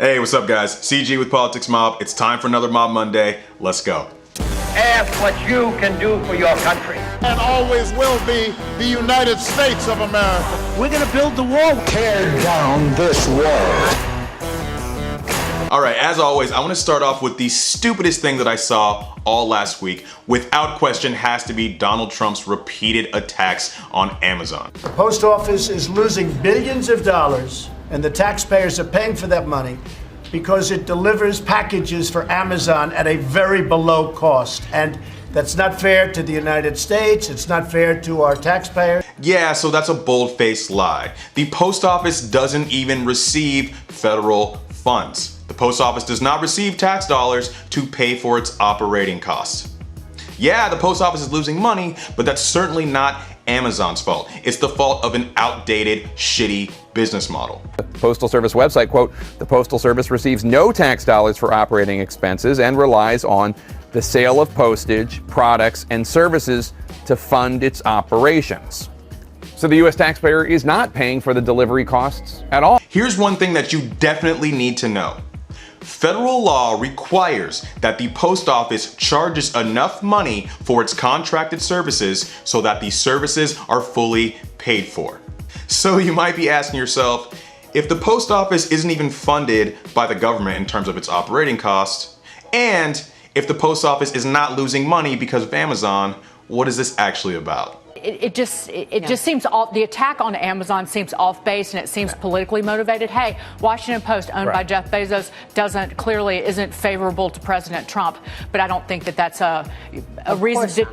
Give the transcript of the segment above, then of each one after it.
Hey, what's up guys? CG with Politics Mob. It's time for another Mob Monday. Let's go. Ask what you can do for your country. And always will be the United States of America. We're gonna build the wall. Tear down this wall. All right, as always, I want to start off with the stupidest thing that I saw all last week. Without question, has to be Donald Trump's repeated attacks on Amazon. The post office is losing billions of dollars, and the taxpayers are paying for that money because it delivers packages for Amazon at a very below cost. And that's not fair to the United States. It's not fair to our taxpayers. Yeah, so that's a bold-faced lie. The post office doesn't even receive federal funds. The post office does not receive tax dollars to pay for its operating costs. Yeah, the post office is losing money, but that's certainly not Amazon's fault. It's the fault of an outdated, shitty business model. The Postal Service website, quote, "The Postal Service receives no tax dollars for operating expenses and relies on the sale of postage, products, and services to fund its operations." So the U.S. taxpayer is not paying for the delivery costs at all. Here's one thing that you definitely need to know. Federal law requires that the post office charges enough money for its contracted services so that the services are fully paid for. So you might be asking yourself, if the post office isn't even funded by the government in terms of its operating costs, and if the post office is not losing money because of Amazon, what is this actually about? It just seems off. The attack on Amazon seems off base, and it seems politically motivated. Hey, Washington Post, owned by Jeff Bezos, isn't favorable to President Trump. But I don't think that that's a reason to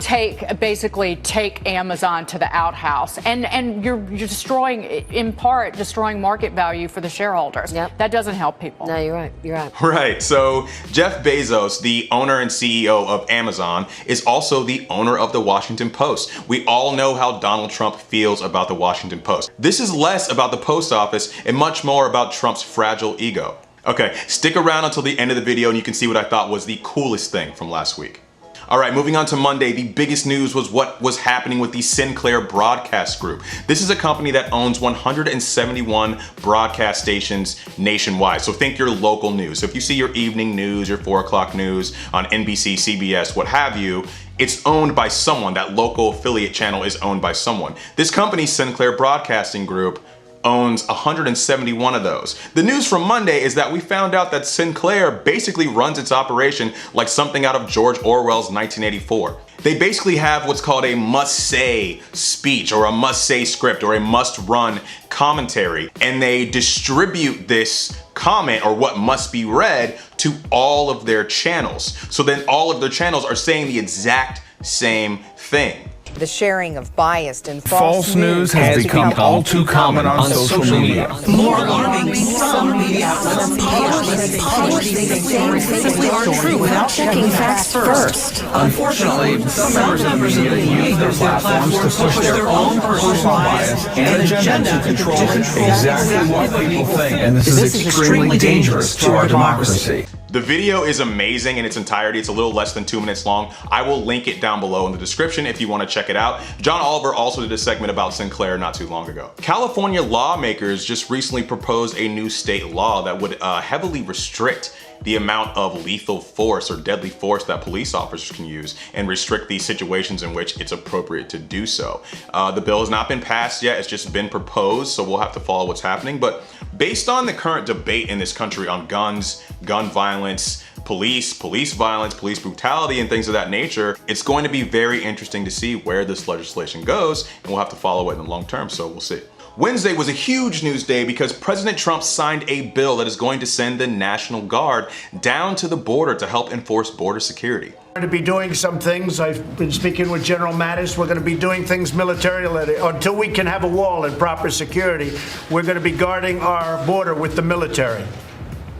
take Amazon to the outhouse, and you're destroying, in part, market value for the shareholders. Yep. That doesn't help people. No, you're right. You're right. Right. So Jeff Bezos, the owner and CEO of Amazon, is also the owner of the Washington Post. We all know how Donald Trump feels about the Washington Post. This is less about the post office and much more about Trump's fragile ego. Okay, stick around until the end of the video and you can see what I thought was the coolest thing from last week. All right, moving on to Monday, the biggest news was what was happening with the Sinclair broadcast group. This is a company that owns 171 broadcast stations nationwide. So think your local news. So if you see your evening news, your 4 o'clock news on NBC, CBS, what have you, it's owned by someone. That local affiliate channel is owned by someone. This company, Sinclair Broadcasting Group, owns 171 of those. The news from Monday is that we found out that Sinclair basically runs its operation like something out of George Orwell's 1984. They basically have what's called a must-say speech or a must-say script or a must-run commentary, and they distribute this comment or what must be read to all of their channels. So then all of their channels are saying the exact same thing. The sharing of biased and false news has become all too common on social media. More alarming, some media outlets publish these things aren't true without checking facts first. Unfortunately, some members of the media use their platforms to push their own personal bias and agenda to control exactly what people think. And this is extremely dangerous to our democracy. The video is amazing in its entirety. It's a little less than 2 minutes long. I will link it down below in the description if you want to check it out. John Oliver also did a segment about Sinclair not too long ago. California lawmakers just recently proposed a new state law that would heavily restrict the amount of lethal force or deadly force that police officers can use and restrict the situations in which it's appropriate to do so. The bill has not been passed yet, it's just been proposed, so we'll have to follow what's happening. But based on the current debate in this country on guns, gun violence, police violence, police brutality, and things of that nature, it's going to be very interesting to see where this legislation goes, and we'll have to follow it in the long term, so we'll see. Wednesday was a huge news day because President Trump signed a bill that is going to send the National Guard down to the border to help enforce border security. We're going to be doing some things. I've been speaking with General Mattis. We're going to be doing things militarily until we can have a wall and proper security. We're going to be guarding our border with the military.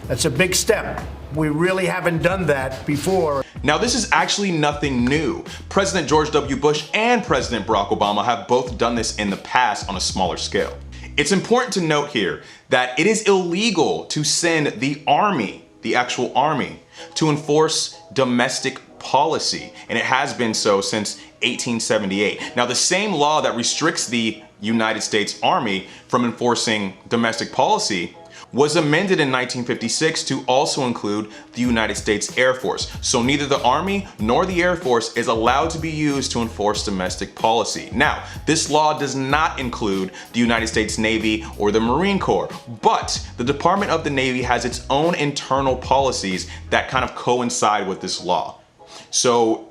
That's a big step. We really haven't done that before. Now, this is actually nothing new. President George W. Bush and President Barack Obama have both done this in the past on a smaller scale. It's important to note here that it is illegal to send the army, the actual army, to enforce domestic policy, and it has been so since 1878. Now, the same law that restricts the United States Army from enforcing domestic policy was amended in 1956 to also include the United States Air Force. So neither the Army nor the Air Force is allowed to be used to enforce domestic policy. Now, this law does not include the United States Navy or the Marine Corps, but the Department of the Navy has its own internal policies that kind of coincide with this law. So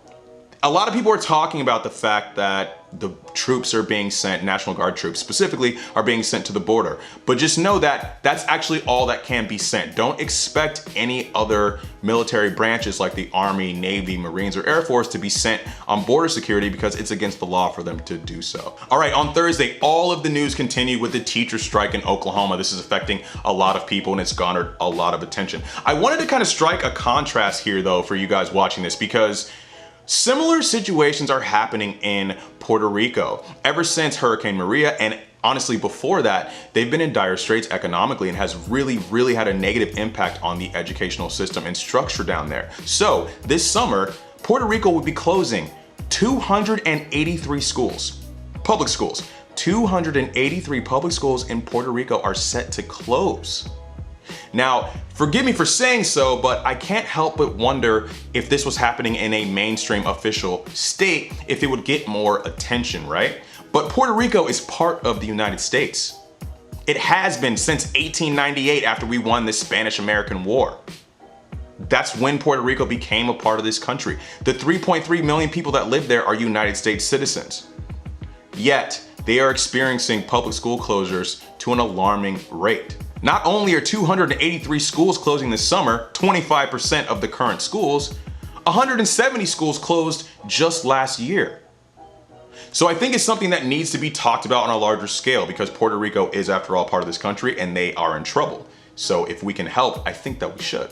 a lot of people are talking about the fact that the troops are being sent, National Guard troops specifically, are being sent to the border. But just know that that's actually all that can be sent. Don't expect any other military branches like the Army, Navy, Marines, or Air Force to be sent on border security because it's against the law for them to do so. All right, on Thursday, all of the news continued with the teacher strike in Oklahoma. This is affecting a lot of people and it's garnered a lot of attention. I wanted to kind of strike a contrast here though for you guys watching this because similar situations are happening in Puerto Rico. Ever since Hurricane Maria, and honestly before that, they've been in dire straits economically and has really had a negative impact on the educational system and structure down there. So this summer, Puerto Rico would be closing 283 schools, public schools. 283 public schools in Puerto Rico are set to close. Now, forgive me for saying so, but I can't help but wonder if this was happening in a mainstream official state, if it would get more attention, right? But Puerto Rico is part of the United States. It has been since 1898 after we won the Spanish-American War. That's when Puerto Rico became a part of this country. The 3.3 million people that live there are United States citizens. Yet, they are experiencing public school closures to an alarming rate. Not only are 283 schools closing this summer, 25% of the current schools, 170 schools closed just last year. So I think it's something that needs to be talked about on a larger scale because Puerto Rico is, after all, part of this country and they are in trouble. So if we can help, I think that we should.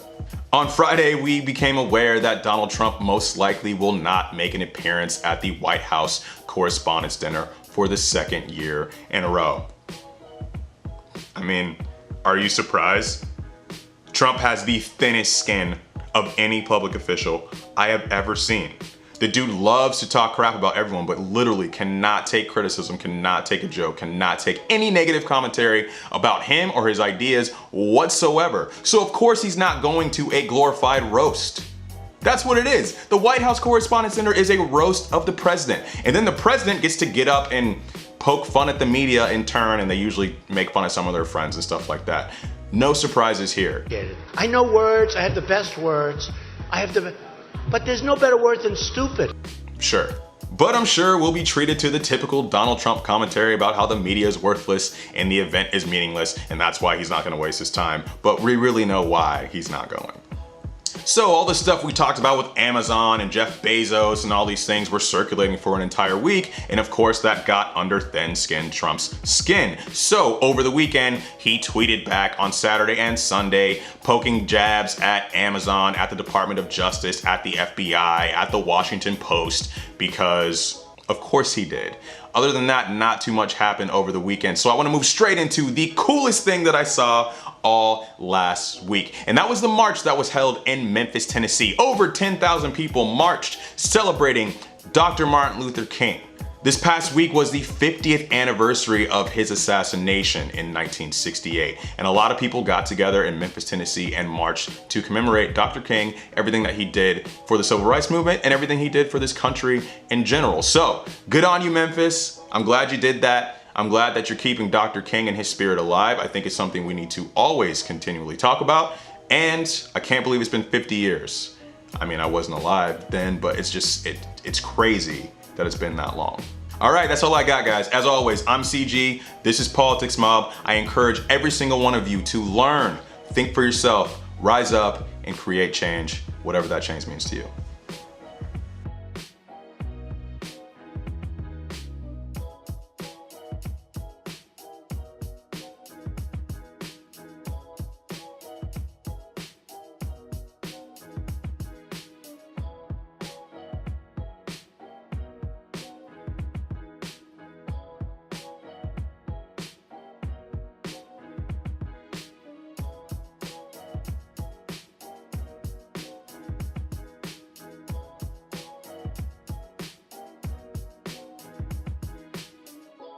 On Friday, we became aware that Donald Trump most likely will not make an appearance at the White House Correspondents' Dinner for the second year in a row. I mean, are you surprised? Trump has the thinnest skin of any public official I have ever seen. The dude loves to talk crap about everyone, but literally cannot take criticism, cannot take a joke, cannot take any negative commentary about him or his ideas whatsoever. So of course he's not going to a glorified roast. That's what it is. The White House Correspondents' Dinner is a roast of the president. And then the president gets to get up and poke fun at the media in turn, and they usually make fun of some of their friends and stuff like that. No surprises here. I know words, I have the best words, but there's no better word than stupid. Sure. But I'm sure we'll be treated to the typical Donald Trump commentary about how the media is worthless and the event is meaningless, and that's why he's not gonna waste his time. But we really know why he's not going. So all the stuff we talked about with Amazon and Jeff Bezos and all these things were circulating for an entire week, and of course that got under thin-skinned Trump's skin. So over the weekend, he tweeted back on Saturday and Sunday, poking jabs at Amazon, at the Department of Justice, at the FBI, at the Washington Post, because of course he did. Other than that, not too much happened over the weekend. So I want to move straight into the coolest thing that I saw all last week. And that was the march that was held in Memphis, Tennessee. Over 10,000 people marched celebrating Dr. Martin Luther King. This past week was the 50th anniversary of his assassination in 1968. And a lot of people got together in Memphis, Tennessee and marched to commemorate Dr. King, everything that he did for the civil rights movement and everything he did for this country in general. So good on you, Memphis. I'm glad you did that. I'm glad that you're keeping Dr. King and his spirit alive. I think it's something we need to always continually talk about. And I can't believe it's been 50 years. I mean, I wasn't alive then, but it's just, it's crazy that it's been that long. All right, that's all I got, guys. As always, I'm CG. This is Politics Mob. I encourage every single one of you to learn, think for yourself, rise up, and create change, whatever that change means to you.